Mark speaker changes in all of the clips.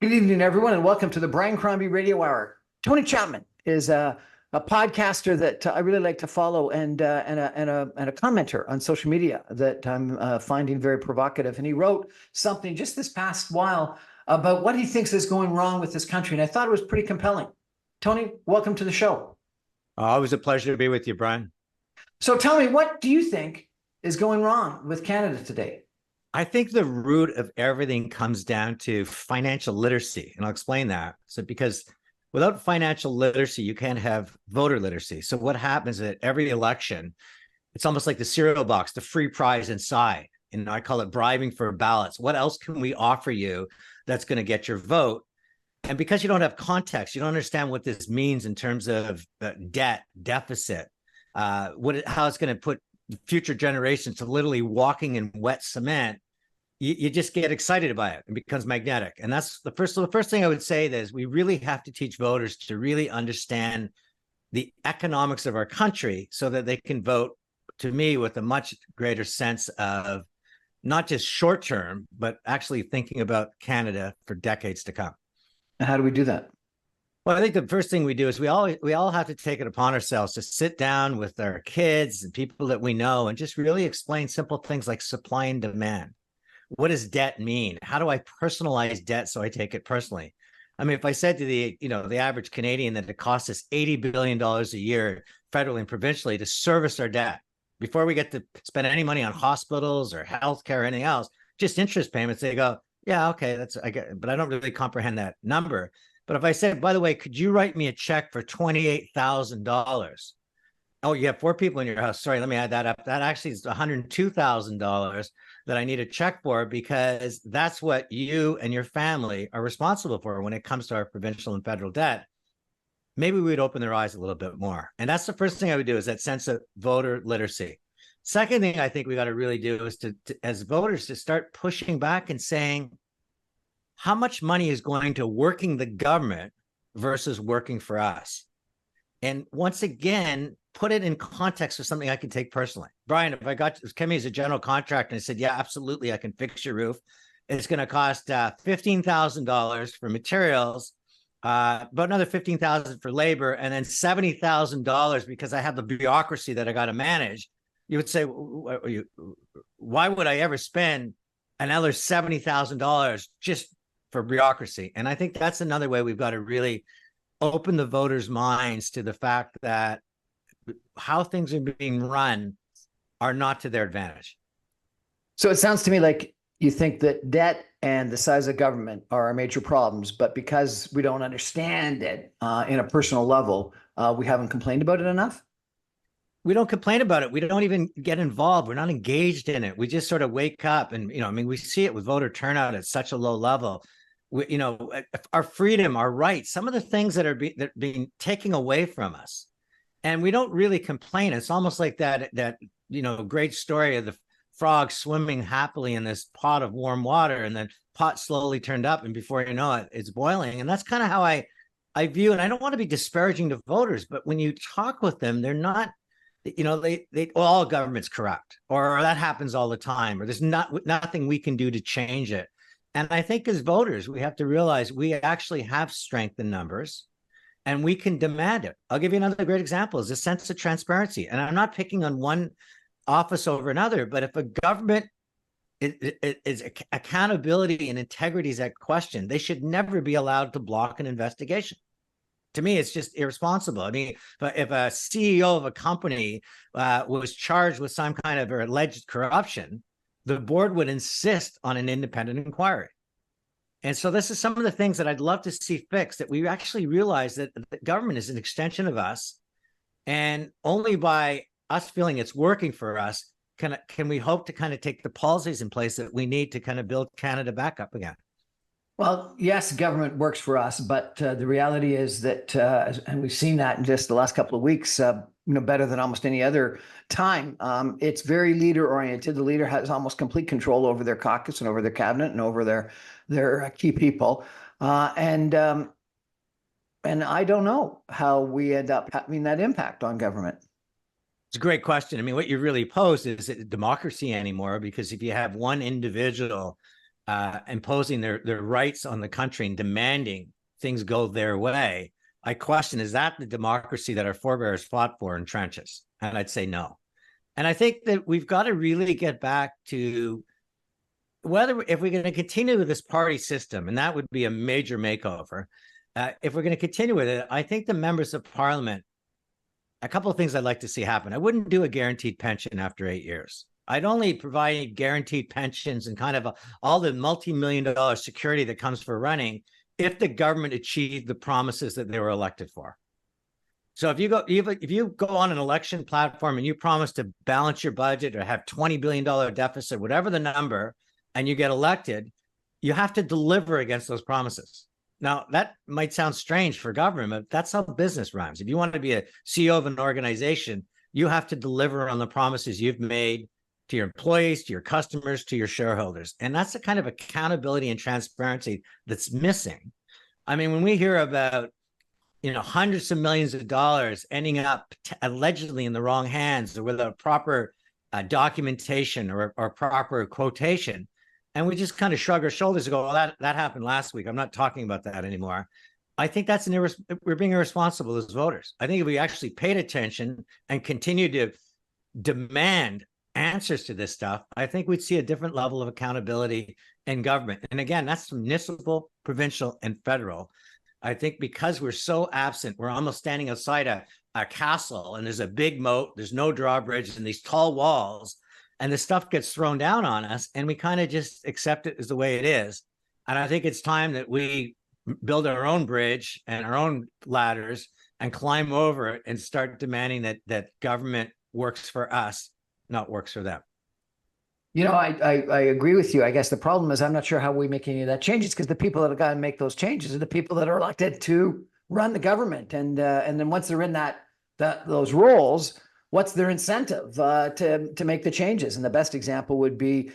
Speaker 1: Good evening, everyone, and welcome to the Brian Crombie Radio Hour. Tony Chapman is a podcaster that I really like to follow, and a commenter on social media that I'm finding very provocative. And he wrote something just this past while about what he thinks is going wrong with this country, and I thought it was pretty compelling. Tony, welcome to the show.
Speaker 2: Always a pleasure to be with you, Brian.
Speaker 1: So tell me, what do you think is going wrong with Canada today?
Speaker 2: I think the root of everything comes down to financial literacy, and I'll explain that. So because without financial literacy, you can't have voter literacy. So what happens at every election, it's almost like the cereal box, the free prize inside. And I call it bribing for ballots. What else can we offer you that's going to get your vote? And because you don't have context, you don't understand what this means in terms of debt, deficit, how it's going to put future generations to literally walking in wet cement. You just get excited by it. It becomes magnetic. And that's the first thing I would say is we really have to teach voters to really understand the economics of our country so that they can vote, to me, with a much greater sense of not just short term, but actually thinking about Canada for decades to come.
Speaker 1: And how do we do that?
Speaker 2: Well, I think the first thing we do is we all have to take it upon ourselves to sit down with our kids and people that we know and just really explain simple things like supply and demand. What does debt mean? How do I personalize debt so I take it personally? I mean, if I said to the average Canadian that it costs us $80 billion a year federally and provincially to service our debt before we get to spend any money on hospitals or healthcare or anything else, just interest payments, they go, yeah, okay, I get it, but I don't really comprehend that number. But if I said, by the way, could you write me a check for $28,000? Oh, you have 4 people in your house. Sorry, let me add that up. That actually is $102,000 that I need a check for, because that's what you and your family are responsible for when it comes to our provincial and federal debt. Maybe we would open their eyes a little bit more. And that's the first thing I would do, is that sense of voter literacy. Second thing I think we got to really do is to as voters, to start pushing back and saying, how much money is going to working the government versus working for us? And once again, put it in context of something I can take personally. Brian, if I came as a general contractor and I said, yeah, absolutely, I can fix your roof. It's going to cost $15,000 for materials, but another $15,000 for labor, and then $70,000 because I have the bureaucracy that I got to manage. You would say, why would I ever spend another $70,000 just for bureaucracy? And I think that's another way we've got to really open the voters' minds to the fact that how things are being run are not to their advantage.
Speaker 1: So it sounds to me like you think that debt and the size of government are our major problems, but because we don't understand it in a personal level, we haven't complained about it enough?
Speaker 2: We don't complain about it. We don't even get involved. We're not engaged in it. We just sort of wake up and, we see it with voter turnout at such a low level. Our freedom, our rights, some of the things that are being taken away from us. And we don't really complain. It's almost like that great story of the frog swimming happily in this pot of warm water, and the pot slowly turned up, and before you know it, it's boiling. And that's kind of how I view, and I don't want to be disparaging to voters, but when you talk with them, they're not, all government's corrupt, or that happens all the time, or there's nothing we can do to change it. And I think as voters, we have to realize we actually have strength in numbers, and we can demand it. I'll give you another great example, is a sense of transparency. And I'm not picking on one office over another, but if a government is accountability and integrity is at question, they should never be allowed to block an investigation. To me, it's just irresponsible. I mean, if a CEO of a company was charged with some kind of alleged corruption, the board would insist on an independent inquiry. And so this is some of the things that I'd love to see fixed, that we actually realize that the government is an extension of us, and only by us feeling it's working for us can we hope to kind of take the policies in place that we need to kind of build Canada back up again.
Speaker 1: Well, yes, government works for us, but the reality is that, and we've seen that in just the last couple of weeks, better than almost any other time. It's very leader oriented. The leader has almost complete control over their caucus and over their cabinet and over their key people. And I don't know how we end up having that impact on government.
Speaker 2: It's a great question. I mean, what you really pose is it democracy anymore? Because if you have one individual imposing their rights on the country and demanding things go their way, I question, is that the democracy that our forebears fought for in trenches? And I'd say no. And I think that we've got to really get back to whether, if we're going to continue with this party system, and that would be a major makeover. If we're going to continue with it, I think the members of parliament, a couple of things I'd like to see happen. I wouldn't do a guaranteed pension after 8 years. I'd only provide guaranteed pensions and kind of all the multi-million-dollar security that comes for running if the government achieved the promises that they were elected for. So if you go on an election platform and you promise to balance your budget or have $20 billion deficit, whatever the number, and you get elected, you have to deliver against those promises. Now, that might sound strange for government, but that's how business runs. If you want to be a CEO of an organization, you have to deliver on the promises you've made to your employees, to your customers, to your shareholders. And that's the kind of accountability and transparency that's missing. I mean, when we hear about, hundreds of millions of dollars ending up allegedly in the wrong hands or without proper documentation or proper quotation, and we just kind of shrug our shoulders and go, well, that happened last week. I'm not talking about that anymore. I think that's we're being irresponsible as voters. I think if we actually paid attention and continued to demand answers to this stuff, I think we'd see a different level of accountability in government. And again, that's municipal, provincial, and federal. I think because we're so absent, we're almost standing outside a castle, and there's a big moat, there's no drawbridge, and these tall walls, and the stuff gets thrown down on us, and we kind of just accept it as the way it is. And I think it's time that we build our own bridge and our own ladders and climb over it and start demanding that government works for us, not works for them.
Speaker 1: I agree with you. I guess the problem is I'm not sure how we make any of that changes, because the people that have got to make those changes are the people that are elected to run the government. And then once they're in those roles, what's their incentive to make the changes? And the best example would be,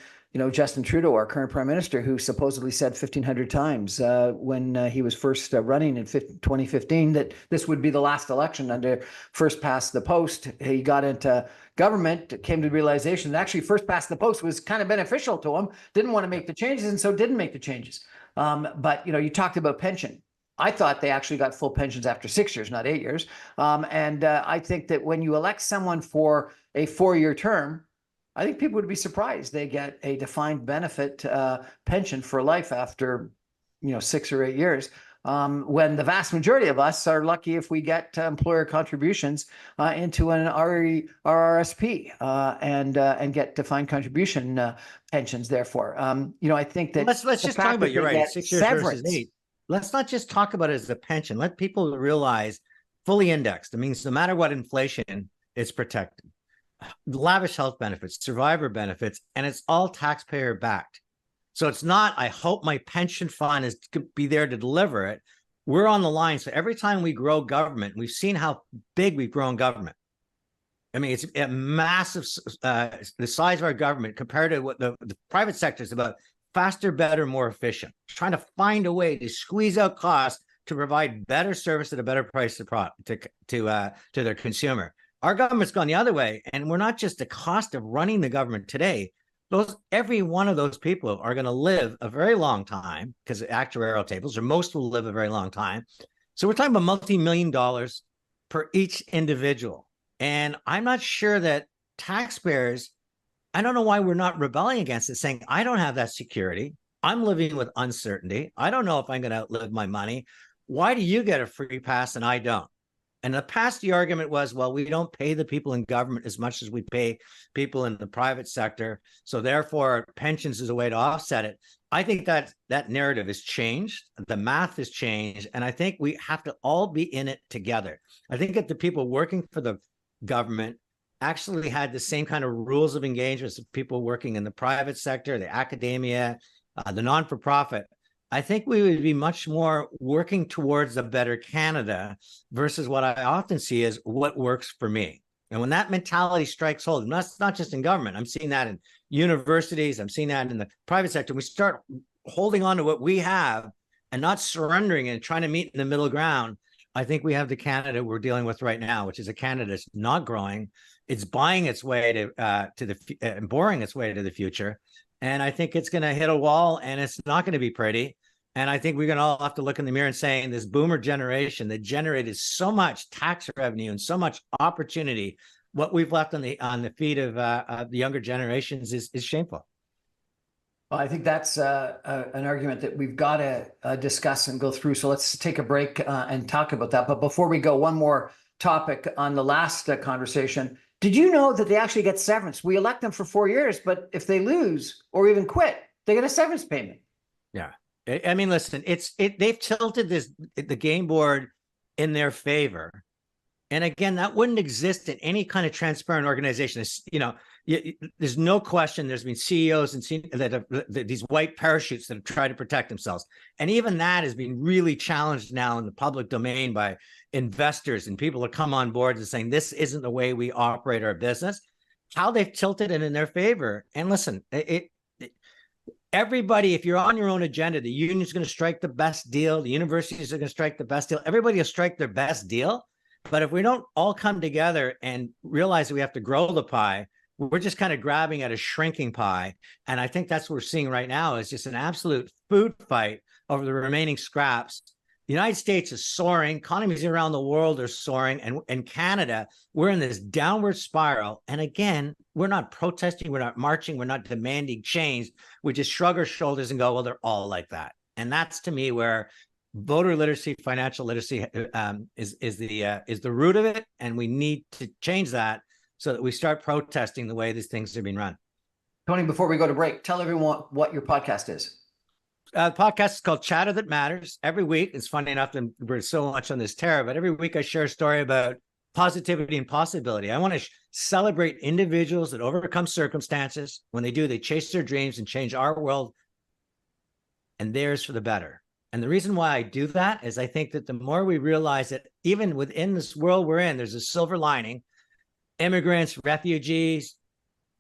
Speaker 1: Justin Trudeau, our current prime minister, who supposedly said 1,500 times when he was first running in 2015 that this would be the last election under first past the post. He got into government, came to the realization that actually first past the post was kind of beneficial to him, didn't want to make the changes, and so didn't make the changes. But, you talked about pension. I thought they actually got full pensions after 6 years, not 8 years. And I think that when you elect someone for a 4-year term, I think people would be surprised they get a defined benefit pension for life after, 6 or 8 years. When the vast majority of us are lucky if we get employer contributions into an RRSP and get defined contribution pensions. Therefore, I think that
Speaker 2: let's just talk about, you're right, 6 years versus 8. Let's not just talk about it as a pension. Let people realize fully indexed. It means no matter what inflation, it's protected. Lavish health benefits, survivor benefits, and it's all taxpayer backed. So it's not, I hope my pension fund is to be there to deliver it. We're on the line. So every time we grow government, we've seen how big we've grown government. I mean, it's a massive, the size of our government compared to what the private sector is about. Faster, better, more efficient, trying to find a way to squeeze out costs to provide better service at a better price to their consumer. Our government's gone the other way, and we're not just the cost of running the government today. Every one of those people are going to live a very long time because of actuarial tables, or most will live a very long time. So we're talking about multi-million dollars per each individual. And I'm not sure that taxpayers, I don't know why we're not rebelling against it, saying, I don't have that security. I'm living with uncertainty. I don't know if I'm going to outlive my money. Why do you get a free pass and I don't? And in the past, the argument was, well, we don't pay the people in government as much as we pay people in the private sector. So therefore, pensions is a way to offset it. I think that narrative has changed. The math has changed. And I think we have to all be in it together. I think that the people working for the government actually had the same kind of rules of engagement as people working in the private sector, the academia, the non-for-profit. I think we would be much more working towards a better Canada versus what I often see as what works for me. And when that mentality strikes hold, and that's not just in government, I'm seeing that in universities, I'm seeing that in the private sector, we start holding on to what we have and not surrendering and trying to meet in the middle ground. I think we have the Canada we're dealing with right now, which is a Canada that's not growing. It's buying its way to the boring its way to the future. And I think it's going to hit a wall, and it's not going to be pretty. And I think we're going to all have to look in the mirror and saying this boomer generation that generated so much tax revenue and so much opportunity, what we've left on the feet of the younger generations is shameful.
Speaker 1: Well, I think that's an argument that we've got to discuss and go through. So let's take a break and talk about that. But before we go, one more topic on the last conversation. Did you know that they actually get severance? We elect them for 4 years, but if they lose or even quit, they get a severance payment.
Speaker 2: Yeah. I mean, listen, they've tilted the game board in their favor. And again, that wouldn't exist in any kind of transparent organization. There's no question there's been CEOs and these white parachutes that have tried to protect themselves. And even that has been really challenged now in the public domain by investors and people that come on board and saying, this isn't the way we operate our business. How they've tilted it in their favor. And listen, everybody, if you're on your own agenda, the union's going to strike the best deal. The universities are going to strike the best deal. Everybody will strike their best deal. But if we don't all come together and realize that we have to grow the pie, we're just kind of grabbing at a shrinking pie. And I think that's what we're seeing right now is just an absolute food fight over the remaining scraps. The United States is soaring. Economies around the world are soaring. And Canada, we're in this downward spiral. And again, we're not protesting. We're not marching. We're not demanding change. We just shrug our shoulders and go, well, they're all like that. And that's, to me, where voter literacy, financial literacy is the root of it. And we need to change that so that we start protesting the way these things are being run.
Speaker 1: Tony, before we go to break, tell everyone what your podcast is.
Speaker 2: The podcast is called Chatter That Matters. Every week, it's funny enough that we're so much on this terror, but every week I share a story about positivity and possibility. I want to celebrate individuals that overcome circumstances. When they do, they chase their dreams and change our world and theirs for the better. And the reason why I do that is I think that the more we realize that even within this world we're in, there's a silver lining. Immigrants, refugees,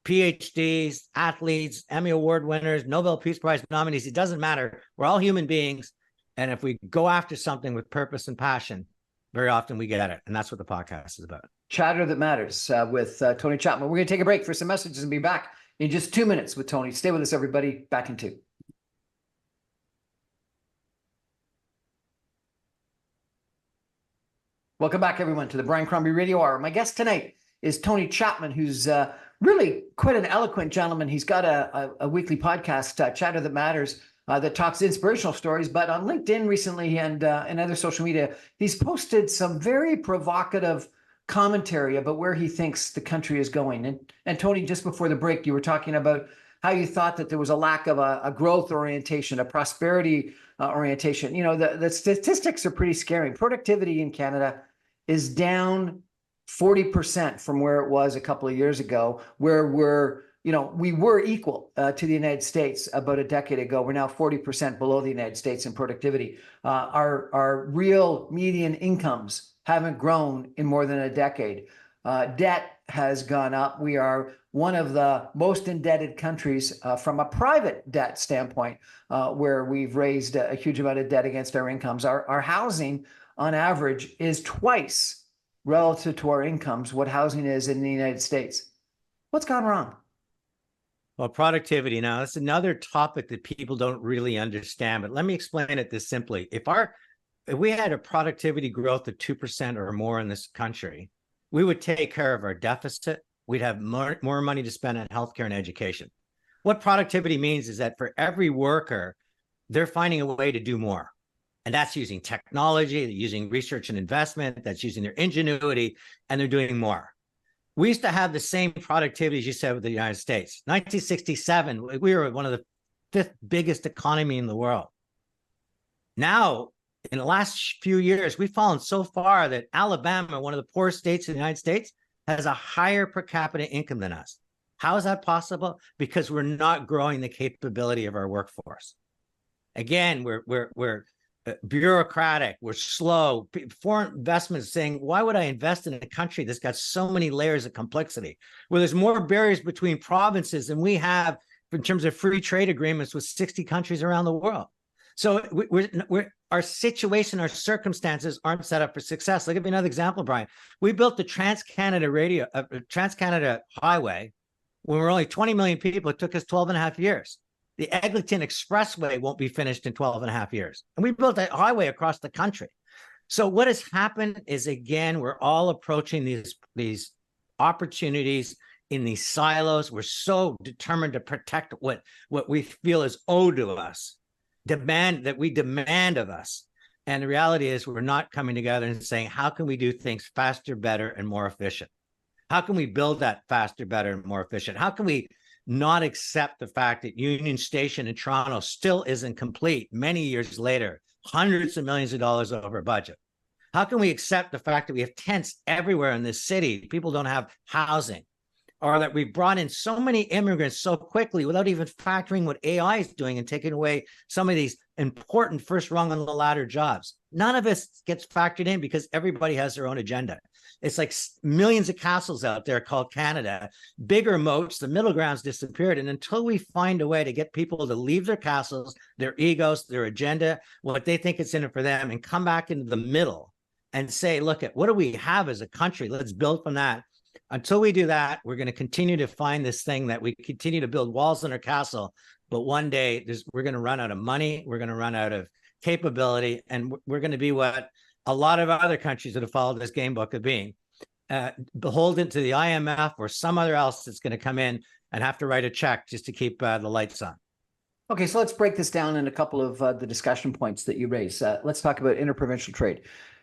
Speaker 2: PhDs, athletes, Emmy Award winners, Nobel Peace Prize nominees, it doesn't matter. We're all human beings. And if we go after something with purpose and passion, very often we get it. And that's what the podcast is about.
Speaker 1: Chatter That Matters with Tony Chapman. We're going to take a break for some messages and be back in just 2 minutes with Tony. Stay with us, everybody. Back in 2. Welcome back, everyone, to the Brian Crombie Radio Hour. My guest tonight is Tony Chapman, who's really quite an eloquent gentleman. He's got a weekly podcast, Chatter That Matters, that talks inspirational stories. But on LinkedIn recently and other social media, he's posted some very provocative commentary about where he thinks the country is going. And Tony, just before the break, you were talking about how you thought that there was a lack of a growth orientation, a prosperity orientation. You know, the statistics are pretty scary. Productivity in Canada is down 40% from where it was a couple of years ago, where we were equal to the United States about a decade ago. We're now 40% below the United States in productivity. Our real median incomes haven't grown in more than a decade. Debt has gone up. We are one of the most indebted countries from a private debt standpoint, where we've raised a huge amount of debt against our incomes. Our housing on average is twice relative to our incomes what housing is in the United States. What's gone wrong?
Speaker 2: Well, productivity. Now, that's another topic that people don't really understand, but let me explain it this simply. If we had a productivity growth of 2% or more in this country, we would take care of our deficit. We'd have more money to spend on healthcare and education. What productivity means is that for every worker, they're finding a way to do more. And that's using technology, using research and investment, that's using their ingenuity, and they're doing more. We used to have the same productivity, as you said, with the United States. 1967, we were one of the 5th biggest economy in the world. Now, in the last few years, we've fallen so far that Alabama, one of the poorest states in the United States, has a higher per capita income than us. How is that possible? Because we're not growing the capability of our workforce. Again, we're bureaucratic, we're slow. Foreign investments saying, why would I invest in a country that's got so many layers of complexity, where there's more barriers between provinces than we have in terms of free trade agreements with 60 countries around the world. So our situation, our circumstances aren't set up for success. I'll give you another example, Brian. We built the Trans-Canada Highway, When we're only 20 million people, it took us 12 and a half years. The Eglinton Expressway won't be finished in 12 and a half years. And we built a highway across the country. So what has happened is, again, we're all approaching these opportunities in these silos. We're so determined to protect what we feel is owed to us, that we demand of us. And the reality is we're not coming together and saying, how can we do things faster, better, and more efficient? How can we build that faster, better, and more efficient? How can we not accept the fact that Union Station in Toronto still isn't complete many years later, hundreds of millions of dollars over budget? How can we accept the fact that we have tents everywhere in this city? People don't have housing, or that we've brought in so many immigrants so quickly without even factoring what AI is doing and taking away some of these important first rung on the ladder jobs. None of this gets factored in because everybody has their own agenda. It's like millions of castles out there called Canada, bigger moats, the middle ground's disappeared. And until we find a way to get people to leave their castles, their egos, their agenda, what they think is in it for them, and come back into the middle and say, look, what do we have as a country? Let's build from that. Until we do that, we're going to continue to find this thing that we continue to build walls in our castle. But one day we're going to run out of money. We're going to run out of capability. And we're going to be what a lot of other countries that have followed this game book of being, beholden to the IMF or some other else that's going to come in and have to write a check just to keep the lights on.
Speaker 1: Okay, so let's break this down in a couple of the discussion points that you raised. Let's talk about interprovincial trade.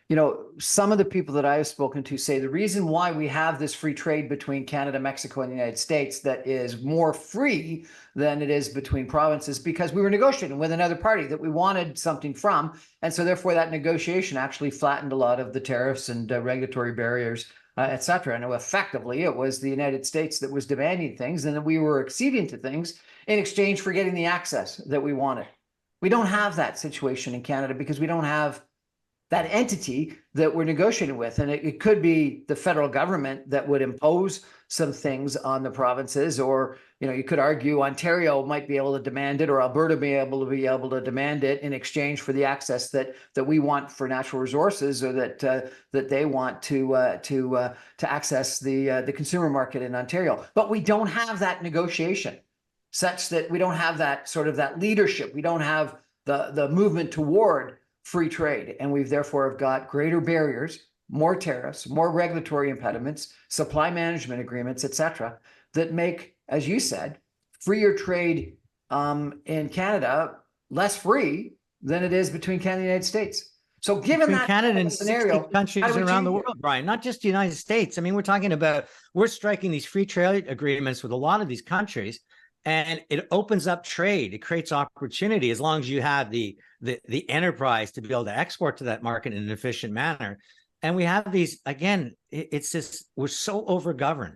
Speaker 1: You know, some of the people that I've spoken to say the reason why we have this free trade between Canada, Mexico, and the United States that is more free than it is between provinces, because we were negotiating with another party that we wanted something from. And so therefore that negotiation actually flattened a lot of the tariffs and regulatory barriers, et cetera. And effectively, it was the United States that was demanding things, and that we were acceding to things in exchange for getting the access that we wanted. We don't have that situation in Canada because we don't have that entity that we're negotiating with. And it could be the federal government that would impose some things on the provinces, or, you know, you could argue Ontario might be able to demand it, or Alberta be able to demand it in exchange for the access that we want for natural resources, or that they want to access the consumer market in Ontario. But we don't have that negotiation, such that we don't have that sort of that leadership. We don't have the movement toward free trade, and we've therefore have got greater barriers, more tariffs, more regulatory impediments, supply management agreements, et cetera, that make, as you said, freer trade in Canada less free than it is between Canada and the United States. So given that
Speaker 2: Canada and
Speaker 1: scenario,
Speaker 2: 60 countries around the world, Brian, not just the United States. I mean, we're striking these free trade agreements with a lot of these countries, and it opens up trade. It creates opportunity as long as you have the enterprise to be able to export to that market in an efficient manner. And we have these, again, it's just, we're so overgoverned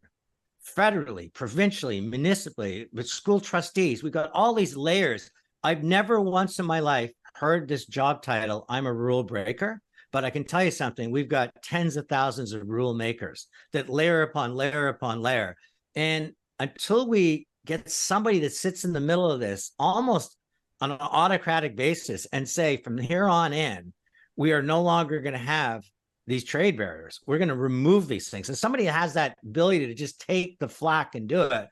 Speaker 2: federally, provincially, municipally, with school trustees. We've got all these layers. I've never once in my life heard this job title, I'm a rule breaker, but I can tell you something. We've got tens of thousands of rule makers that layer upon layer upon layer. And until we get somebody that sits in the middle of this, almost on an autocratic basis, and say from here on in, we are no longer going to have these trade barriers. We're going to remove these things. And somebody has that ability to just take the flack and do it.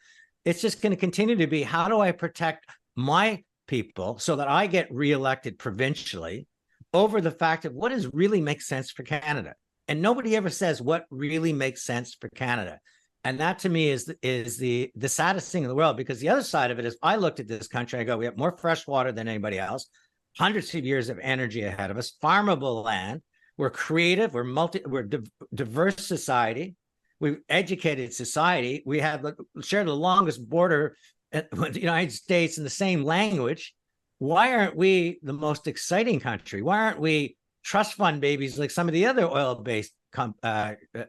Speaker 2: It's just going to continue to be, how do I protect my people so that I get reelected provincially over the fact of what does really make sense for Canada? And nobody ever says what really makes sense for Canada. And that to me is the saddest thing in the world, because the other side of it is, I looked at this country, I go, we have more fresh water than anybody else, hundreds of years of energy ahead of us, farmable land, we're creative, we're diverse society, we've educated society, we have share the longest border with the United States in the same language. Why aren't we the most exciting country? Why aren't we trust fund babies like some of the other oil-based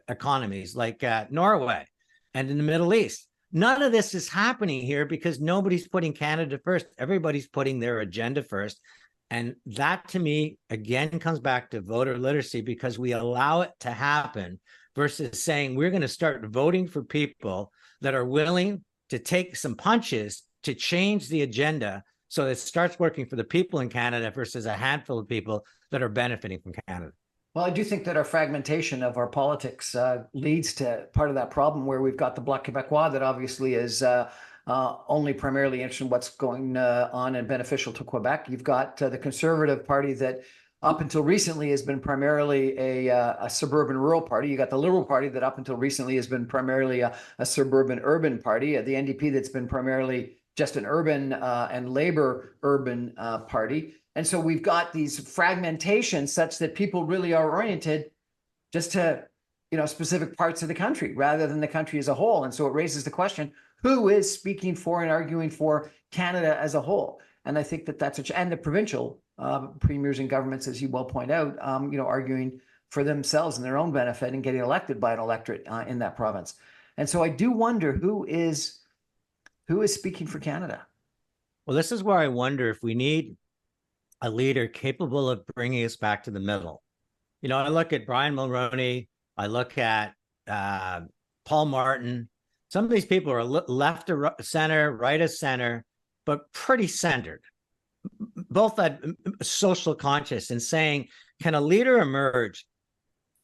Speaker 2: economies like Norway and in the Middle East? None of this is happening here because nobody's putting Canada first. Everybody's putting their agenda first. And that to me, again, comes back to voter literacy, because we allow it to happen versus saying we're going to start voting for people that are willing to take some punches to change the agenda so it starts working for the people in Canada versus a handful of people that are benefiting from Canada.
Speaker 1: Well, I do think that our fragmentation of our politics leads to part of that problem where we've got the Bloc Québécois that obviously is only primarily interested in what's going on and beneficial to Quebec. You've got the Conservative Party that up until recently has been primarily a suburban rural party. You got the Liberal Party that up until recently has been primarily a suburban urban party. The NDP that's been primarily just an urban and labor urban party. And so we've got these fragmentations such that people really are oriented just to, specific parts of the country rather than the country as a whole. And so it raises the question, who is speaking for and arguing for Canada as a whole? And I think that and the provincial premiers and governments, as you well point out, arguing for themselves and their own benefit and getting elected by an electorate in that province. And so I do wonder who is speaking for Canada.
Speaker 2: Well, this is where I wonder if we need a leader capable of bringing us back to the middle. I look at Brian Mulroney, I look at Paul Martin. Some of these people are left to center, right of center, but pretty centered, both that social conscious, and saying, can a leader emerge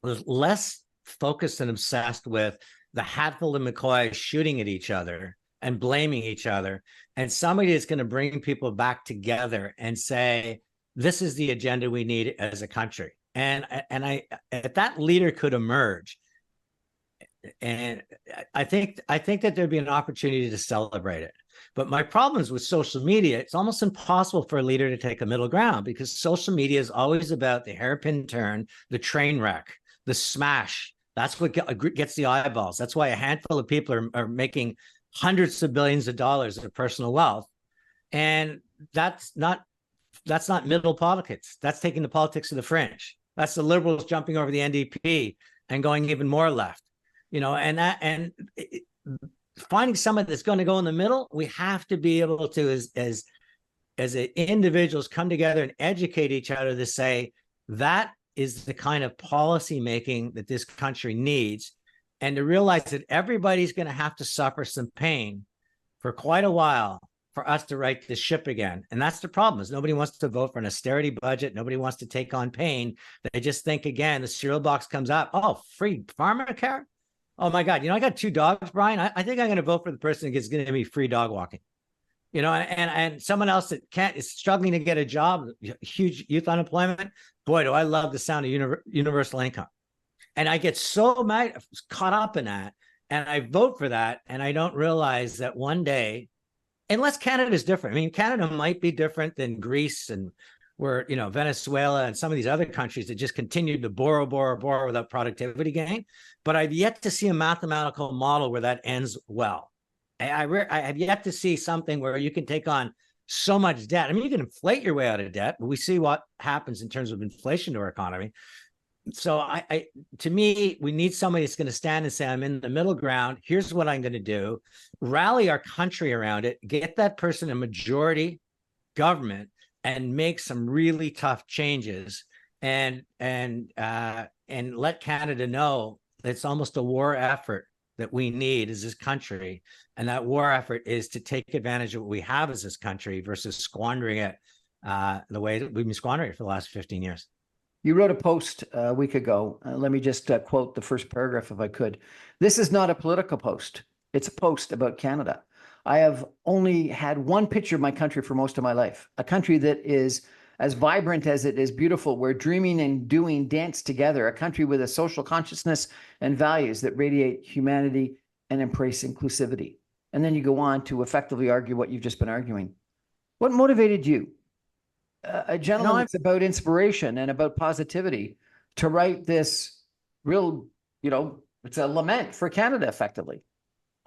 Speaker 2: less focused and obsessed with the Hatfield and McCoy shooting at each other and blaming each other, and somebody is going to bring people back together and say, this is the agenda we need as a country. And if that leader could emerge, and I think that there'd be an opportunity to celebrate it. But my problems with social media, it's almost impossible for a leader to take a middle ground, because social media is always about the hairpin turn, the train wreck, the smash. That's what gets the eyeballs. That's why a handful of people are making hundreds of billions of dollars of personal wealth. And that's not middle politics. That's taking the politics of the fringe. That's the Liberals jumping over the NDP and going even more left. Finding someone that's going to go in the middle, we have to be able to, as individuals, come together and educate each other to say that is the kind of policy making that this country needs, and to realize that everybody's going to have to suffer some pain for quite a while for us to right the ship again. And that's the problem, is nobody wants to vote for an austerity budget. Nobody wants to take on pain. They just think, again, the cereal box comes up. Oh, free farmer care. Oh my God. I got 2 dogs, Brian. I think I'm going to vote for the person that's going to be free dog walking, and someone else that is struggling to get a job, huge youth unemployment. Boy, do I love the sound of universal income. And I get so caught up in that, and I vote for that. And I don't realize that one day, unless Canada is different. I mean, Canada might be different than Greece and Venezuela and some of these other countries that just continue to borrow without productivity gain. But I've yet to see a mathematical model where that ends well. I have yet to see something where you can take on so much debt. I mean, you can inflate your way out of debt, but we see what happens in terms of inflation to our economy. So to me, we need somebody that's going to stand and say, I'm in the middle ground. Here's what I'm going to do. Rally our country around it. Get that person a majority government and make some really tough changes, and let Canada know that it's almost a war effort that we need as this country. And that war effort is to take advantage of what we have as this country versus squandering it the way that we've been squandering it for the last 15 years.
Speaker 1: You wrote a post a week ago. Let me just quote the first paragraph if I could. This is not a political post. It's a post about Canada. I have only had one picture of my country for most of my life, a country that is as vibrant as it is beautiful, where dreaming and doing dance together, a country with a social consciousness and values that radiate humanity and embrace inclusivity. And then you go on to effectively argue what you've just been arguing. What motivated you, a gentleman that's about inspiration and about positivity, to write this real, it's a lament for Canada, effectively?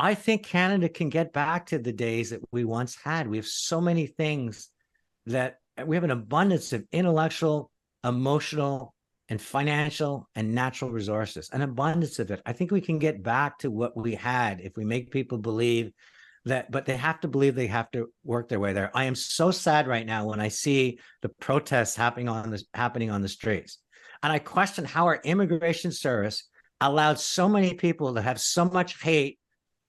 Speaker 2: I think Canada can get back to the days that we once had. We have so many things that we have an abundance of intellectual, emotional, and financial and natural resources, an abundance of it. I think we can get back to what we had if we make people believe that, but they have to believe they have to work their way there. I am so sad right now when I see the protests happening on the streets. And I question how our immigration service allowed so many people to have so much hate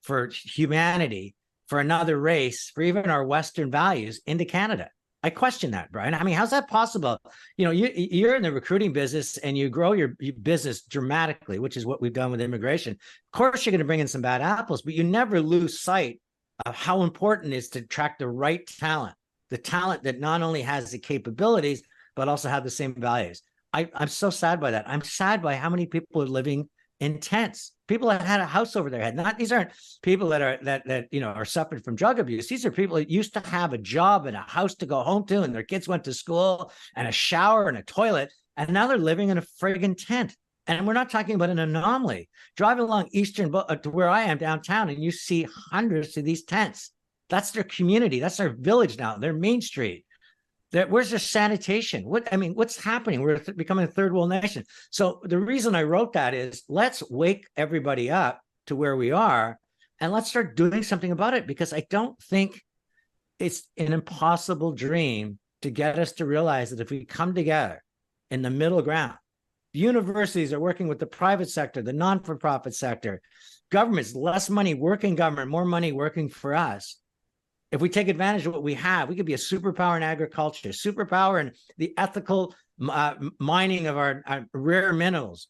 Speaker 2: for humanity, for another race, for even our Western values into Canada. I question that, Brian. I mean, how's that possible? You know, you're in the recruiting business and you grow your business dramatically, which is what we've done with immigration. Of course, you're going to bring in some bad apples, but you never lose sight of how important it is to attract the right talent, the talent that not only has the capabilities, but also have the same values. I'm so sad by that. I'm sad by how many people are living in tents. People that had a house over their head. Not these aren't people that are suffering from drug abuse. These are people that used to have a job and a house to go home to, and their kids went to school and a shower and a toilet, and now they're living in a friggin' tent. And we're not talking about an anomaly. Drive along Eastern to where I am downtown, and you see hundreds of these tents. That's their community. That's their village now. Their main street. Where's their sanitation? What's happening? We're becoming a third world nation. So the reason I wrote that is let's wake everybody up to where we are and let's start doing something about it, because I don't think it's an impossible dream to get us to realize that if we come together in the middle ground, universities are working with the private sector, the non-for-profit sector, governments, less money working government, more money working for us. If we take advantage of what we have, we could be a superpower in agriculture, superpower in the ethical mining of our rare minerals,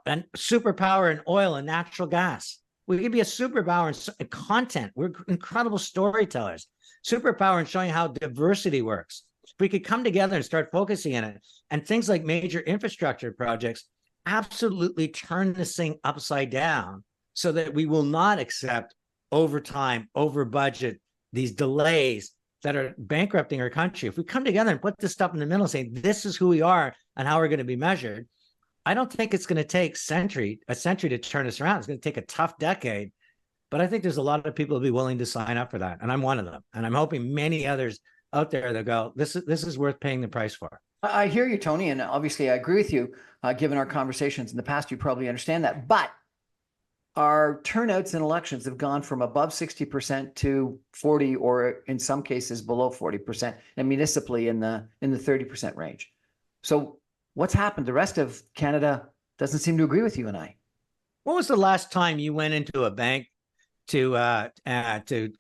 Speaker 2: and superpower in oil and natural gas. We could be a superpower in content. We're incredible storytellers. Superpower in showing how diversity works. If we could come together and start focusing on it, and things like major infrastructure projects absolutely turn this thing upside down so that we will not accept overtime, over budget, these delays that are bankrupting our country. If we come together and put this stuff in the middle, saying this is who we are and how we're going to be measured, I don't think it's going to take a century to turn us around. It's going to take a tough decade, but I think there's a lot of people who'll be willing to sign up for that, and I'm one of them. And I'm hoping many others out there that go, this is worth paying the price for.
Speaker 1: I hear you, Tony, and obviously I agree with you. Given our conversations in the past, you probably understand that. But our turnouts in elections have gone from above 60% to 40, or in some cases below 40%, and municipally in the 30% range. So what's happened? The rest of Canada doesn't seem to agree with you and I.
Speaker 2: When was the last time you went into a bank to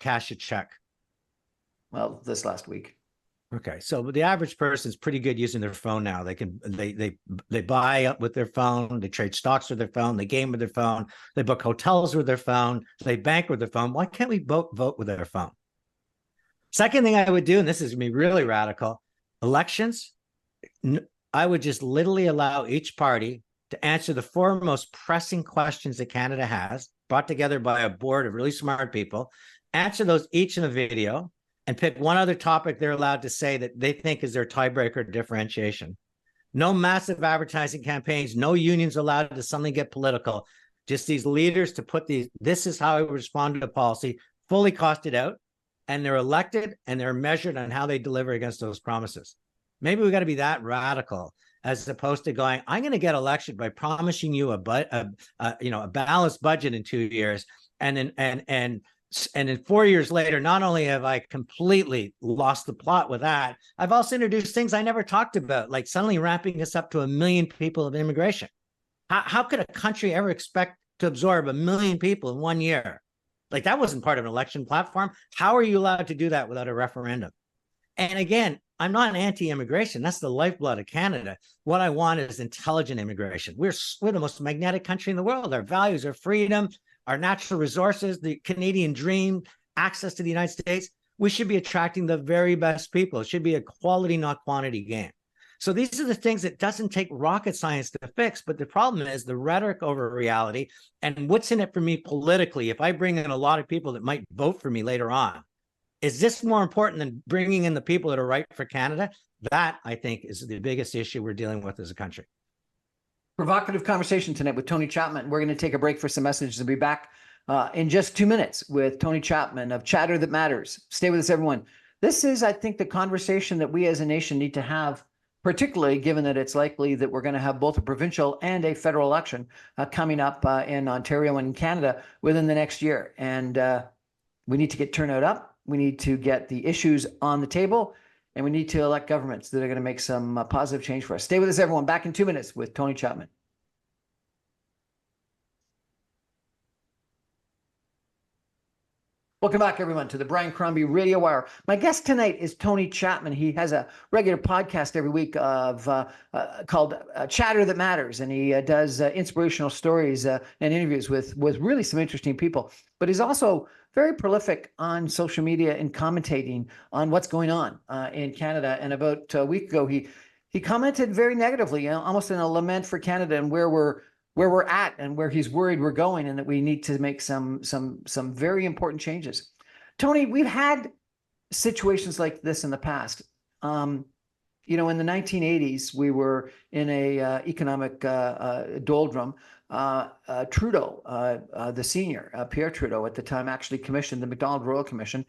Speaker 2: cash a check?
Speaker 1: Well, this last week.
Speaker 2: Okay, so the average person is pretty good using their phone now. They buy up with their phone, they trade stocks with their phone, they game with their phone, they book hotels with their phone, they bank with their phone. Why can't we vote with their phone? Second thing I would do, and this is me really radical, elections, I would just literally allow each party to answer the four most pressing questions that Canada has, brought together by a board of really smart people, answer those each in a video, and pick one other topic they're allowed to say that they think is their tiebreaker differentiation. No massive advertising campaigns, no unions allowed to suddenly get political. Just these leaders to put this is how I would respond to policy, fully costed out, and they're elected and they're measured on how they deliver against those promises. Maybe we got to be that radical, as opposed to going, I'm going to get elected by promising you a balanced budget in 2 years, and then 4 years later, not only have I completely lost the plot with that, I've also introduced things I never talked about, like suddenly ramping us up to 1 million people of immigration. How could a country ever expect to absorb 1 million people in 1 year? Like, that wasn't part of an election platform. How are you allowed to do that without a referendum? And again, I'm not anti-immigration. That's the lifeblood of Canada. What I want is intelligent immigration. We're the most magnetic country in the world. Our values are freedom, our natural resources, the Canadian dream, access to the United States. We should be attracting the very best people. It should be a quality, not quantity game. So these are the things that doesn't take rocket science to fix, but the problem is the rhetoric over reality and what's in it for me politically. If I bring in a lot of people that might vote for me later on, is this more important than bringing in the people that are right for Canada? That, I think, is the biggest issue we're dealing with as a country.
Speaker 1: Provocative conversation tonight with Tony Chapman. We're going to take a break for some messages and be back in just 2 minutes with Tony Chapman of Chatter That Matters. Stay with us, everyone. This is, I think, the conversation that we as a nation need to have, particularly given that it's likely that we're going to have both a provincial and a federal election coming up in Ontario and Canada within the next year. And we need to get turnout up. We need to get the issues on the table, and we need to elect governments that are going to make some positive change for us. Stay with us, everyone. Back in 2 minutes with Tony Chapman. Welcome back, everyone, to the Brian Crombie Radio Hour. My guest tonight is Tony Chapman. He has a regular podcast every week called Chatter That Matters, and he does inspirational stories and interviews with really some interesting people. But he's also very prolific on social media and commentating on what's going on in Canada. And about a week ago, he commented very negatively, almost in a lament for Canada and where we're at and where he's worried we're going, and that we need to make some very important changes. Tony, we've had situations like this in the past. In the 1980s, we were in a economic doldrum. Trudeau, the senior, Pierre Trudeau at the time, actually commissioned the Macdonald Royal Commission.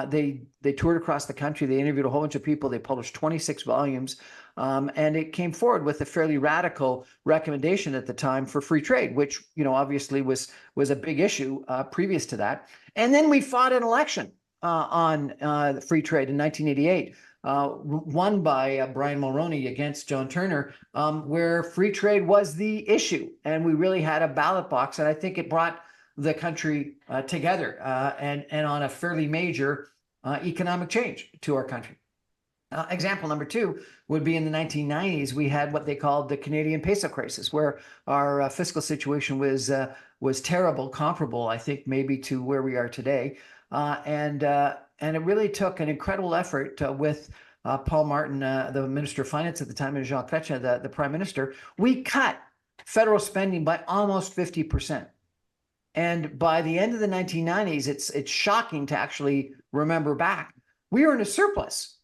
Speaker 1: They toured across the country. They interviewed a whole bunch of people. They published 26 volumes. And it came forward with a fairly radical recommendation at the time for free trade, which, obviously was a big issue previous to that. And then we fought an election on free trade in 1988, won by Brian Mulroney against John Turner, where free trade was the issue. And we really had a ballot box. And I think it brought the country together and on a fairly major economic change to our country. Example number two would be in the 1990s. We had what they called the Canadian peso crisis, where our fiscal situation was terrible, comparable, I think, maybe to where we are today. And it really took an incredible effort with Paul Martin, the Minister of Finance at the time, and Jean Chrétien, the Prime Minister. We cut federal spending by almost 50%. And by the end of the 1990s, it's shocking to actually remember back. We were in a surplus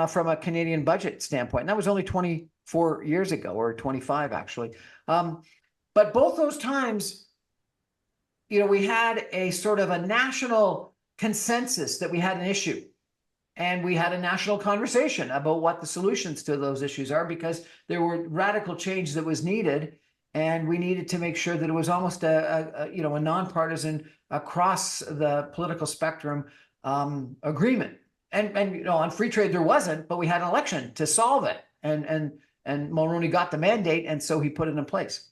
Speaker 1: from a Canadian budget standpoint. And that was only 24 years ago, or 25 actually. But both those times, we had a sort of a national consensus that we had an issue. And we had a national conversation about what the solutions to those issues are, because there were radical change that was needed. And we needed to make sure that it was almost a nonpartisan, across the political spectrum agreement. And on free trade there wasn't, but we had an election to solve it, and Mulroney got the mandate, and so he put it in place.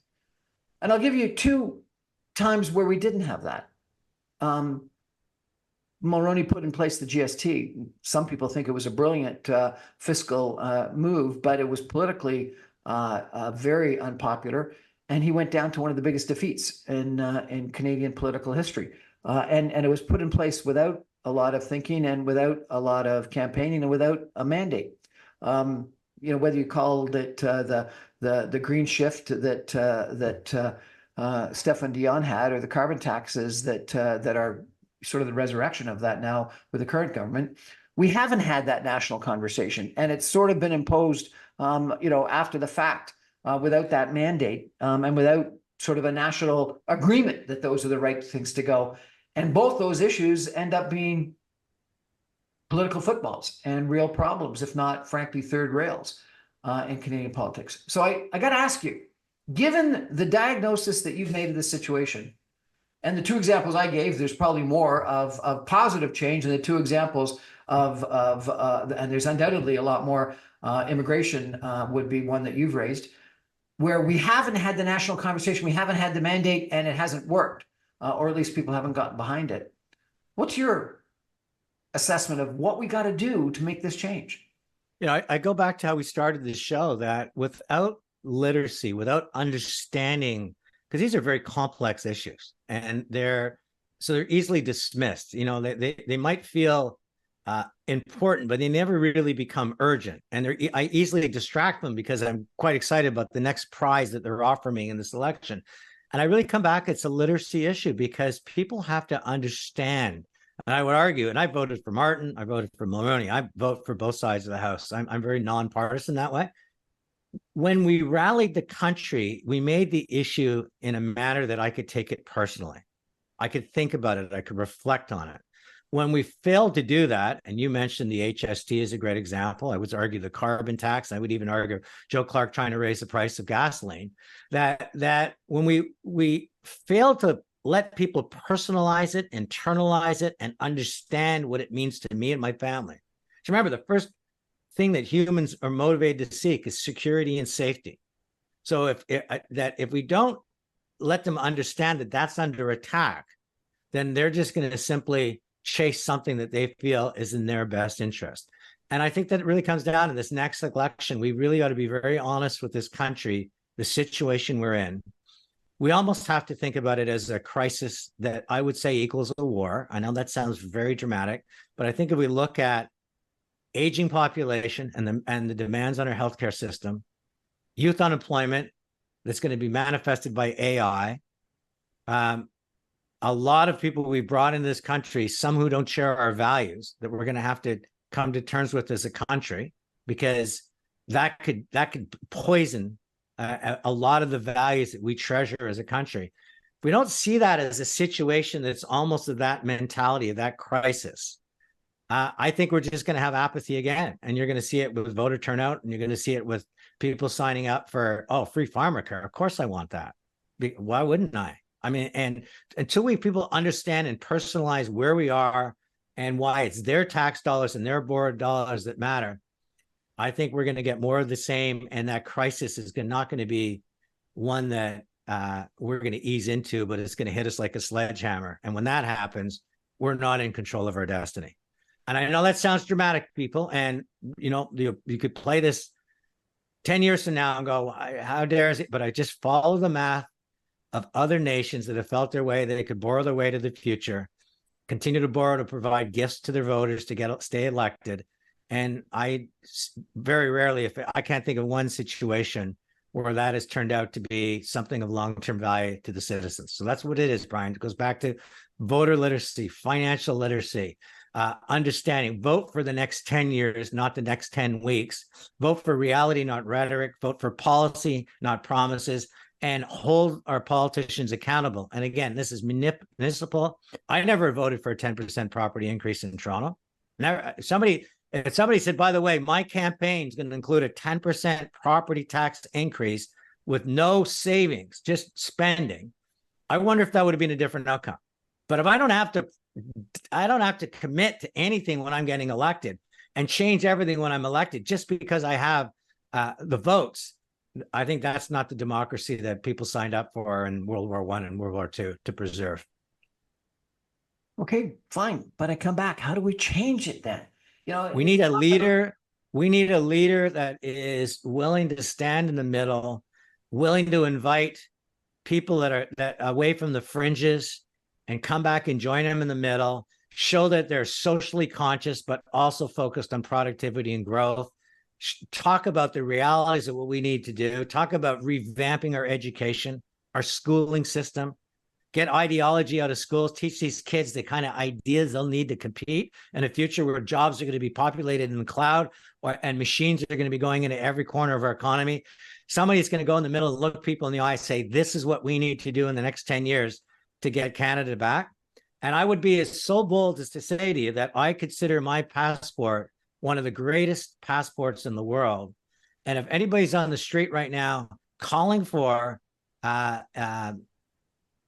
Speaker 1: And I'll give you two times where we didn't have that. Mulroney put in place the GST. Some people think it was a brilliant fiscal move, but it was politically very unpopular, and he went down to one of the biggest defeats in Canadian political history. And it was put in place without a lot of thinking and without a lot of campaigning and without a mandate. Whether you called it the green shift that Stefan Dion had, or the carbon taxes that are sort of the resurrection of that now with the current government, we haven't had that national conversation, and it's sort of been imposed, after the fact, without that mandate and without sort of a national agreement that those are the right things to go. And both those issues end up being political footballs and real problems, if not, frankly, third rails in Canadian politics. So I got to ask you, given the diagnosis that you've made of this situation, and the two examples I gave, there's probably more of positive change, and the two examples and there's undoubtedly a lot more, immigration would be one that you've raised, where we haven't had the national conversation, we haven't had the mandate, and it hasn't worked. Or at least people haven't gotten behind it. What's your assessment of what we got to do to make this change?
Speaker 2: I go back to how we started this show, that without literacy, without understanding, because these are very complex issues, and they're easily dismissed. They might feel important, but they never really become urgent. And I easily distract them because I'm quite excited about the next prize that they're offering me in this election. And I really come back, it's a literacy issue, because people have to understand. And I would argue, and I voted for Martin, I voted for Mulroney, I vote for both sides of the house. I'm very nonpartisan that way. When we rallied the country, we made the issue in a manner that I could take it personally. I could think about it, I could reflect on it. When we failed to do that, and you mentioned the HST is a great example, I would argue the carbon tax, I would even argue Joe Clark trying to raise the price of gasoline, that when we failed to let people personalize it, internalize it, and understand what it means to me and my family. So remember, the first thing that humans are motivated to seek is security and safety. So if we don't let them understand that that's under attack, then they're just going to simply chase something that they feel is in their best interest. And I think that it really comes down to this next election. We really ought to be very honest with this country, the situation we're in. We almost have to think about it as a crisis that I would say equals a war. I know that sounds very dramatic, but I think if we look at aging population and the demands on our healthcare system, youth unemployment that's going to be manifested by AI, a lot of people we brought into this country, some who don't share our values, that we're going to have to come to terms with as a country, because that could poison a lot of the values that we treasure as a country. If we don't see that as a situation that's almost of that mentality, of that crisis, I think we're just going to have apathy again. And you're going to see it with voter turnout, and you're going to see it with people signing up for, free pharmacare. Of course I want that. Why wouldn't I? I mean, and until people understand and personalize where we are and why it's their tax dollars and their board dollars that matter, I think we're going to get more of the same. And that crisis is not going to be one that we're going to ease into, but it's going to hit us like a sledgehammer. And when that happens, we're not in control of our destiny. And I know that sounds dramatic, people. And, you could play this 10 years from now and go, how dare it? But I just follow the math of other nations that have felt their way, that they could borrow their way to the future, continue to borrow to provide gifts to their voters to stay elected. And I very rarely, if I can't think of one situation where that has turned out to be something of long-term value to the citizens. So that's what it is, Brian. It goes back to voter literacy, financial literacy, understanding. Vote for the next 10 years, not the next 10 weeks. Vote for reality, not rhetoric. Vote for policy, not promises, and hold our politicians accountable. And again, this is municipal. I never voted for a 10% property increase in Toronto. Never. If somebody said, by the way, my campaign is going to include a 10% property tax increase with no savings, just spending, I wonder if that would have been a different outcome. But if I don't have to commit to anything when I'm getting elected and change everything when I'm elected just because I have the votes, I think that's not the democracy that people signed up for in World War I and World War II to preserve.
Speaker 1: Okay, fine. But I come back. How do we change it then?
Speaker 2: We need a leader. We need a leader that is willing to stand in the middle, willing to invite people that are away from the fringes and come back and join them in the middle, show that they're socially conscious, but also focused on productivity and growth. Talk about the realities of what we need to do. Talk about revamping our education, our schooling system. Get ideology out of schools, teach these kids the kind of ideas they'll need to compete in a future where jobs are going to be populated in the cloud, and machines are going to be going into every corner of our economy. Somebody's going to go in the middle and look people in the eye and say, this is what we need to do in the next 10 years to get Canada back. And I would be so bold as to say to you that I consider my passport one of the greatest passports in the world. And if anybody's on the street right now calling for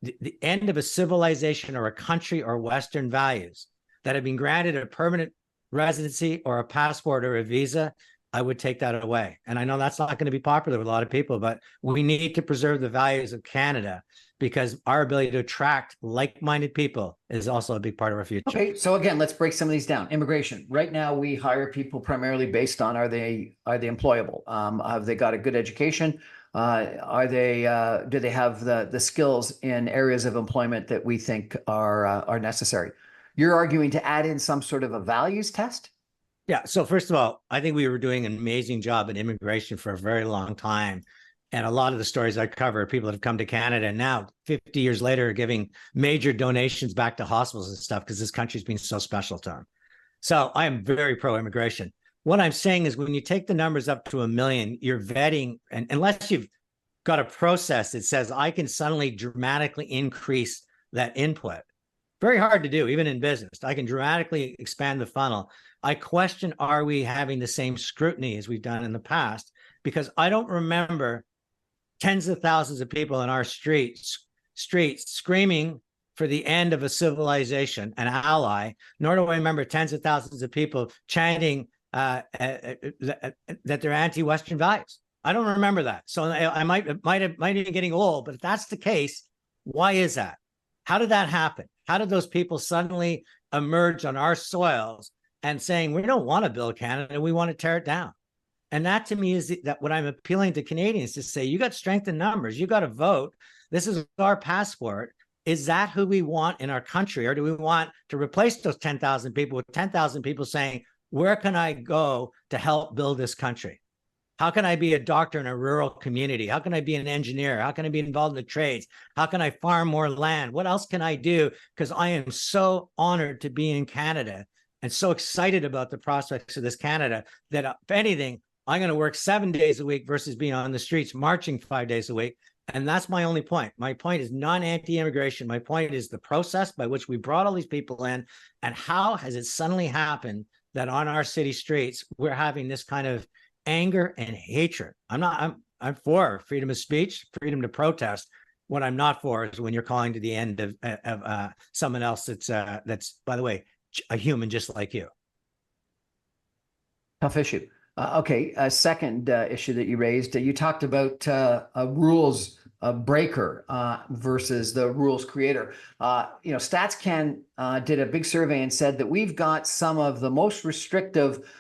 Speaker 2: the end of a civilization or a country or Western values that have been granted a permanent residency or a passport or a visa, I would take that away. And I know that's not going to be popular with a lot of people, but we need to preserve the values of Canada, because our ability to attract like-minded people is also a big part of our future.
Speaker 1: Okay, so again, let's break some of these down. Immigration. Right now, we hire people primarily based on are they employable? Have they got a good education? Do they have the skills in areas of employment that we think are necessary? You're arguing to add in some sort of a values test?
Speaker 2: Yeah. So first of all, I think we were doing an amazing job in immigration for a very long time. And a lot of the stories I cover, people that have come to Canada now, 50 years later, are giving major donations back to hospitals and stuff because this country's been so special to them. So I am very pro-immigration. What I'm saying is when you take the numbers up to 1 million, you're vetting, and unless you've got a process that says I can suddenly dramatically increase that input, very hard to do, even in business. I can dramatically expand the funnel. I question, are we having the same scrutiny as we've done in the past? Because I don't remember tens of thousands of people in our streets screaming for the end of a civilization, an ally, nor do I remember tens of thousands of people chanting that they're anti-Western values. I don't remember that. So I might be getting old, but if that's the case, why is that? How did that happen? How did those people suddenly emerge on our soils and saying, we don't want to build Canada, we want to tear it down. And that to me is that what I'm appealing to Canadians to say, you got strength in numbers, you got to vote. This is our passport. Is that who we want in our country? Or do we want to replace those 10,000 people with 10,000 people saying, where can I go to help build this country? How can I be a doctor in a rural community? How can I be an engineer? How can I be involved in the trades? How can I farm more land? What else can I do? Because I am so honored to be in Canada and so excited about the prospects of this Canada that if anything, I'm going to work 7 days a week versus being on the streets marching 5 days a week. And that's my only point. My point is not anti-immigration. My point is the process by which we brought all these people in, and how has it suddenly happened that on our city streets, we're having this kind of anger and hatred. I'm for freedom of speech, freedom to protest. What I'm not for is when you're calling to the end of someone else that's, by the way, a human just like you.
Speaker 1: Tough issue. Okay, a second issue that you raised, you talked about a rules breaker versus the rules creator. StatsCan did a big survey and said that we've got some of the most restrictive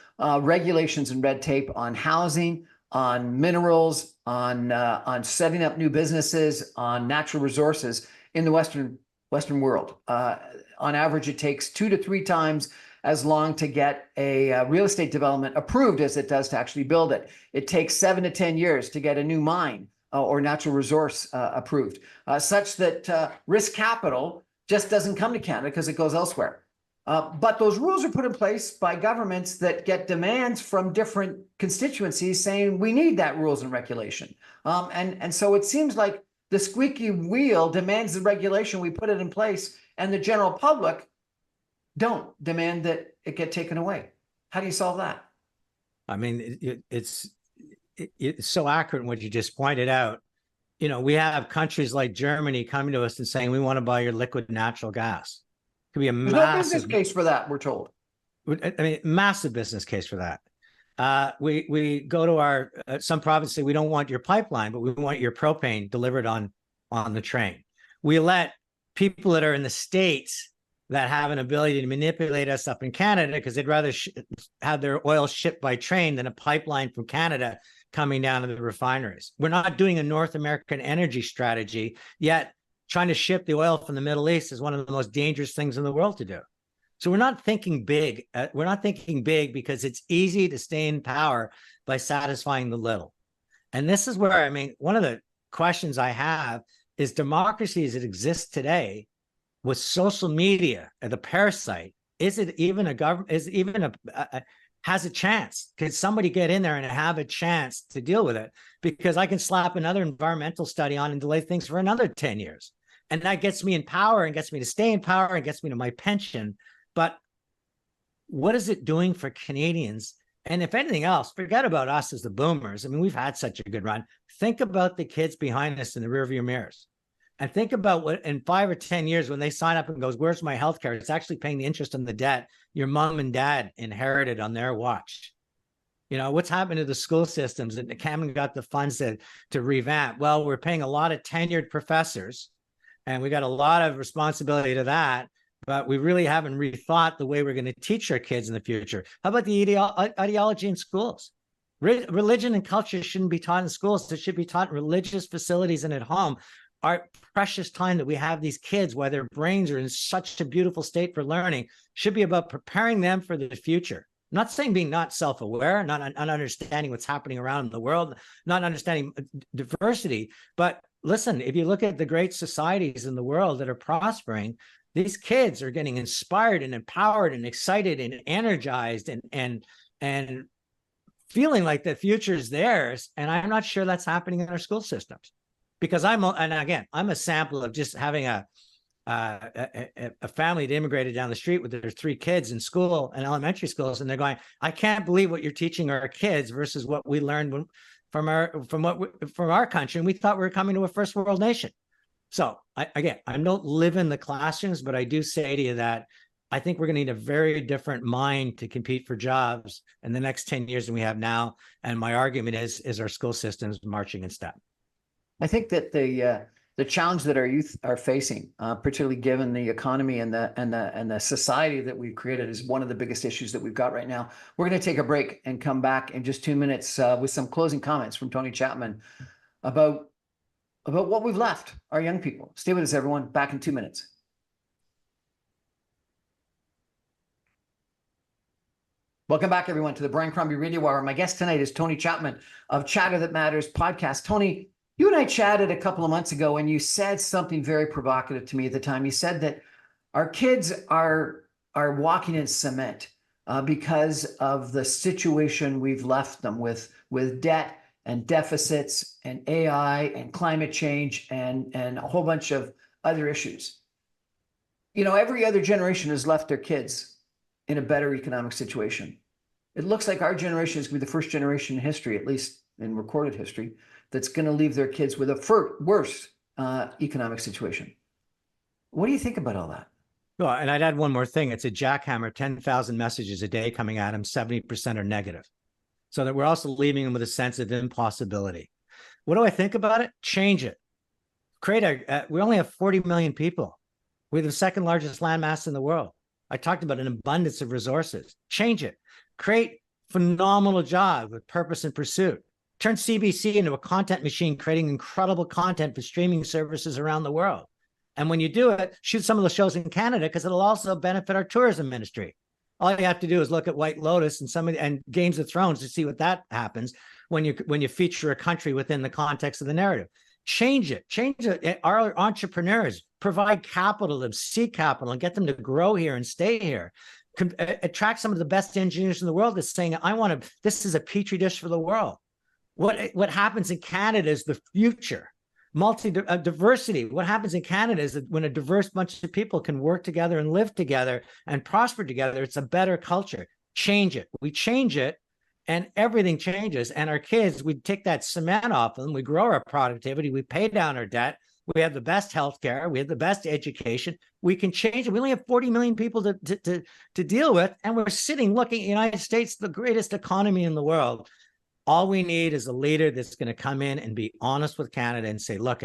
Speaker 1: regulations and red tape on housing, on minerals, on setting up new businesses, on natural resources in the Western world. On average, it takes 2 to 3 times as long to get a real estate development approved as it does to actually build it. It takes 7 to 10 years to get a new mine or natural resource approved, such that risk capital just doesn't come to Canada because it goes elsewhere. But those rules are put in place by governments that get demands from different constituencies saying we need that rules and regulation. And so it seems like the squeaky wheel demands the regulation, we put it in place, and the general public don't demand that it get taken away. How do you solve that?
Speaker 2: I mean, it's so accurate in what you just pointed out. We have countries like Germany coming to us and saying, we want to buy your liquid natural gas. It could be a
Speaker 1: There's
Speaker 2: massive
Speaker 1: no business case for that, we're told.
Speaker 2: I mean, massive business case for that. We go to our some provinces say we don't want your pipeline, but we want your propane delivered on the train. We let people that are in the States that have an ability to manipulate us up in Canada because they'd rather have their oil shipped by train than a pipeline from Canada coming down to the refineries. We're not doing a North American energy strategy, yet trying to ship the oil from the Middle East is one of the most dangerous things in the world to do. So we're not thinking big. We're not thinking big because it's easy to stay in power by satisfying the little. And this is where, I mean, one of the questions I have is democracy as it exists today with social media and the parasite, is it even a government, is it even has a chance? Can somebody get in there and have a chance to deal with it? Because I can slap another environmental study on and delay things for another 10 years. And that gets me in power and gets me to stay in power and gets me to my pension. But what is it doing for Canadians? And if anything else, forget about us as the boomers. I mean, we've had such a good run. Think about the kids behind us in the rearview mirrors. And think about what in 5 or 10 years when they sign up and goes, where's my health care? It's actually paying the interest on the debt your mom and dad inherited on their watch. What's happened to the school systems? And Chapman got the funds to revamp. Well, we're paying a lot of tenured professors and we got a lot of responsibility to that, but we really haven't rethought the way we're going to teach our kids in the future. How about the ideology in schools? Religion and culture shouldn't be taught in schools. It should be taught in religious facilities and at home. Our precious time that we have these kids, while their brains are in such a beautiful state for learning, should be about preparing them for the future. I'm not saying being not self-aware, not understanding what's happening around the world, not understanding diversity. But listen, if you look at the great societies in the world that are prospering, these kids are getting inspired and empowered and excited and energized and feeling like the future is theirs. And I'm not sure that's happening in our school systems. Because I'm a sample of just having a family that immigrated down the street with their 3 kids in school and elementary schools, and they're going, I can't believe what you're teaching our kids versus what we learned from our country, and we thought we were coming to a first world nation. So I don't live in the classrooms, but I do say to you that I think we're going to need a very different mind to compete for jobs in the next 10 years than we have now. And my argument is our school systems marching in step.
Speaker 1: I think that the the challenge that our youth are facing, particularly given the economy and the society that we've created, is one of the biggest issues that we've got right now. We're going to take a break and come back in just 2 minutes with some closing comments from Tony Chapman about what we've left our young people. Stay with us, everyone. Back in 2 minutes. Welcome back, everyone, to the Brian Crombie Radio Hour. My guest tonight is Tony Chapman of Chatter That Matters podcast. Tony, you and I chatted a couple of months ago, and you said something very provocative to me at the time. You said that our kids are walking in cement because of the situation we've left them with debt and deficits and AI and climate change and a whole bunch of other issues. You know, every other generation has left their kids in a better economic situation. It looks like our generation is going to be the first generation in history, at least in recorded history, that's going to leave their kids with a worse economic situation. What do you think about all that?
Speaker 2: Well, and I'd add one more thing. It's a jackhammer, 10,000 messages a day coming at them, 70% are negative. So that we're also leaving them with a sense of impossibility. What do I think about it? Change it. We only have 40 million people. We're the second largest landmass in the world. I talked about an abundance of resources. Change it. Create phenomenal jobs with purpose and pursuit. Turn CBC into a content machine, creating incredible content for streaming services around the world. And when you do it, shoot some of the shows in Canada, because it'll also benefit our tourism ministry. All you have to do is look at White Lotus and Games of Thrones to see what that happens when you feature a country within the context of the narrative. Change it. Change it. Our entrepreneurs provide capital, to seek capital, and get them to grow here and stay here. Attract some of the best engineers in the world that's saying, this is a petri dish for the world. What happens in Canada is the future. Diversity. What happens in Canada is that when a diverse bunch of people can work together and live together and prosper together, it's a better culture. Change it. We change it, and everything changes. And our kids, we take that cement off them. We grow our productivity. We pay down our debt. We have the best healthcare. We have the best education. We can change it. We only have 40 million people to deal with, and we're sitting looking at the United States, the greatest economy in the world. All we need is a leader that's going to come in and be honest with Canada and say, look,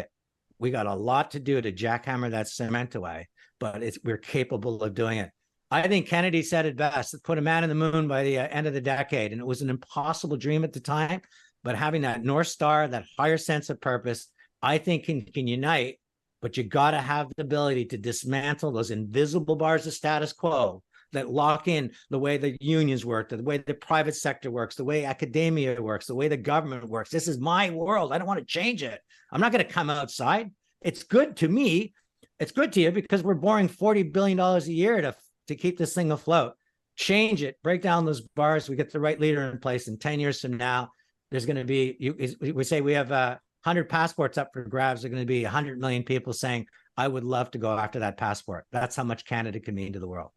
Speaker 2: we got a lot to do to jackhammer that cement away, but we're capable of doing it. I think Kennedy said it best: put a man in the moon by the end of the decade. And it was an impossible dream at the time, but having that North Star, that higher sense of purpose, I think can unite. But you got to have the ability to dismantle those invisible bars of status quo that lock in the way the unions work, the way the private sector works, the way academia works, the way the government works. This is my world. I don't want to change it. I'm not going to come outside. It's good to me. It's good to you because we're borrowing $40 billion a year to keep this thing afloat. Change it. Break down those bars. We get the right leader in place. In 10 years from now, there's going to be, we say we have 100 passports up for grabs. There are going to be 100 million people saying, I would love to go after that passport. That's how much Canada can mean to the world.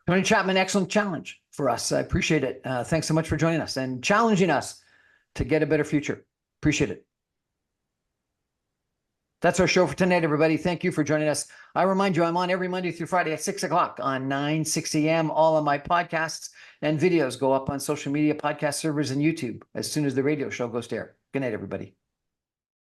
Speaker 1: Tony Chapman, excellent challenge for us. I appreciate it. Thanks so much for joining us and challenging us to get a better future. Appreciate it. That's our show for tonight, everybody. Thank you for joining us. I remind you, I'm on every Monday through Friday at 6 o'clock on 9:60 a.m. All of my podcasts and videos go up on social media, podcast servers, and YouTube as soon as the radio show goes to air. Good night, everybody.